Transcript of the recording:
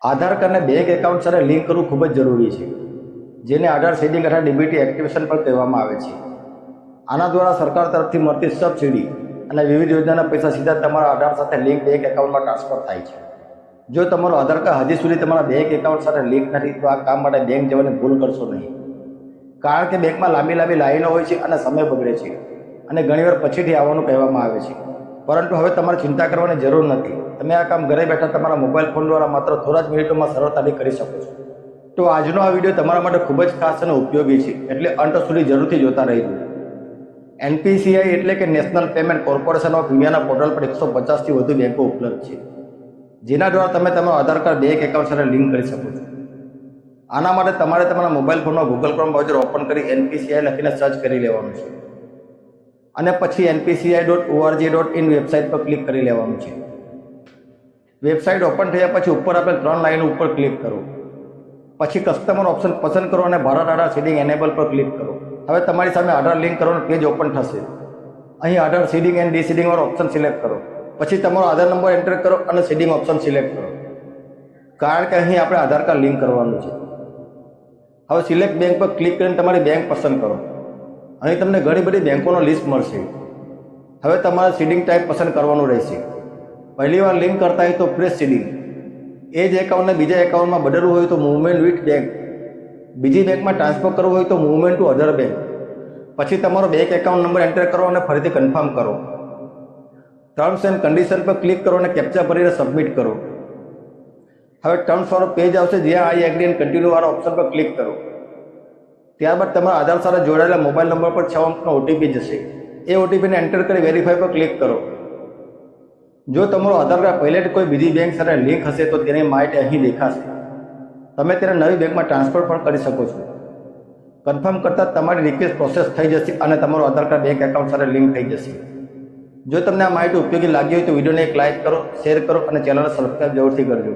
આધાર કાર્ડને bank account સાથે link કરવું ખૂબ જ જરૂરી છે, જેને આધાર સીડિંગ અથવા ડીબીટી એક્ટિવેશન પણ કહેવામાં આવે છે. આના દ્વારા સરકાર તરફથી મળતી સબસિડી અને વિવિધ યોજનાના પૈસા સીધા તમારા આધાર સાથે લિંક બેંક એકાઉન્ટમાં ટ્રાન્સફર થાય છે. જો તમારું આધાર કાર્ડ હજી સુધી તમારા બેંક એકાઉન્ટ સાથે લિંક નથી તો આ કામ માટે બેંક જવાની ભૂલ કરશો નહીં, કારણ કે બેંકમાં લાંબી લાઈનો હોય છે અને સમય બગડે છે અને ઘણીવાર પછીથી આવવાનું કહેવામાં આવે છે. પરંતુ હવે તમારે ચિંતા કરવાની જરૂર નથી. તમે આ કામ ઘરે બેઠા તમારા મોબાઈલ ફોન દ્વારા માત્ર થોડા જ મિનિટોમાં સરળતાથી કરી શકો છો. તો આજનો આ વિડીયો તમારા માટે ખૂબ જ ખાસ અને ઉપયોગી છે, એટલે અંત સુધી જરૂરથી જોતા રહેજો. એનપીસીઆઈ એટલે કે નેશનલ પેમેન્ટ કોર્પોરેશન ઓફ ઇન્ડિયાના પોર્ટલ પર 150થી વધુ બેંકો ઉપલબ્ધ છે, જેના દ્વારા તમે તમારું આધાર કાર્ડ બેંક એકાઉન્ટ સાથે લિંક કરી શકો છો. આના માટે તમારે તમારા મોબાઈલ ફોનમાં ગૂગલ ક્રોમ બ્રાઉઝર ઓપન કરી એનપીસીઆઈ લખીને સર્ચ કરી લેવાનું છે અને પછી npci.org.in વેબસાઇટ પર ક્લિક કરી લેવાનું છે. વેબસાઇટ ઓપન થયા પછી ઉપર આપેલ 3 લાઈનો ઉપર ક્લિક કરો. પછી કસ્ટમર ઓપ્શન પસંદ કરો અને ભારત આધાર સીડિંગ એનેબલ પર ક્લિક કરો. હવે તમારી સામે આધાર લિંક કરવાનું પેજ ઓપન થશે. અહીં આધાર સીડિંગ એન્ડ ડીસીડિંગ વાળો ઓપ્શન સિલેક્ટ કરો. પછી તમારો આધાર નંબર એન્ટર કરો અને સીડિંગ ઓપ્શન સિલેક્ટ કરો, કારણ કે અહીં આપણે આધાર કાર્ડ લિંક કરવાનું છે. હવે સિલેક્ટ બેંક પર ક્લિક કરીને તમારી બેંક પસંદ કરો. અહીં તમને ઘણી બધી બેંકોનો લિસ્ટ મળશે. હવે તમારે સીડિંગ ટાઈપ પસંદ કરવાનું રહેશે. પહેલી વાર લિંક કરતા હોય તો ફ્રેશ સીડિંગ, એ જ એકાઉન્ટને બીજા એકાઉન્ટમાં બદલવું હોય તો મૂવમેન્ટ વિથ બેંક, બીજી બેંકમાં ટ્રાન્સફર કરવું હોય તો મૂવમેન્ટ ટુ અધર બેંક. પછી તમારો બેંક એકાઉન્ટ નંબર એન્ટર કરો અને ફરીથી કન્ફર્મ કરો. ટર્મ્સ એન્ડ કન્ડિશન પર ક્લિક કરો અને કેપ્ચા ભરીને સબમિટ કરો. હવે ટર્મ્સ વાળો પેજ આવશે, જ્યાં આઈ એગ્રી એન્ડ કન્ટિન્યુ વાળા ઓપ્શન પર ક્લિક કરો. ત્યારબાદ તમારા આધાર સાથે જોડાયેલા મોબાઈલ નંબર પર 6 અંકનો ઓટીપી જશે. એ ઓટીપીને એન્ટર કરી વેરીફાઈ પર ક્લિક કરો. જો તમારો આધાર કાર્ડ પહેલેથી કોઈ બીજી બેંક સાથે લિંક હશે તો તેની માહિતી અહીં દેખાશે. તમે તેને નવી બેંકમાં ટ્રાન્સફર પણ કરી શકો છો. કન્ફર્મ કરતાં તમારી રિક્વેસ્ટ પ્રોસેસ થઈ જશે અને તમારો આધાર કાર્ડ બેંક એકાઉન્ટ સાથે લિંક થઈ જશે. જો તમને આ માહિતી ઉપયોગી લાગી હોય તો વિડીયોને એક લાઇક કરો, શેર કરો અને ચેનલને સબસ્ક્રાઈબ જરૂરથી કરજો.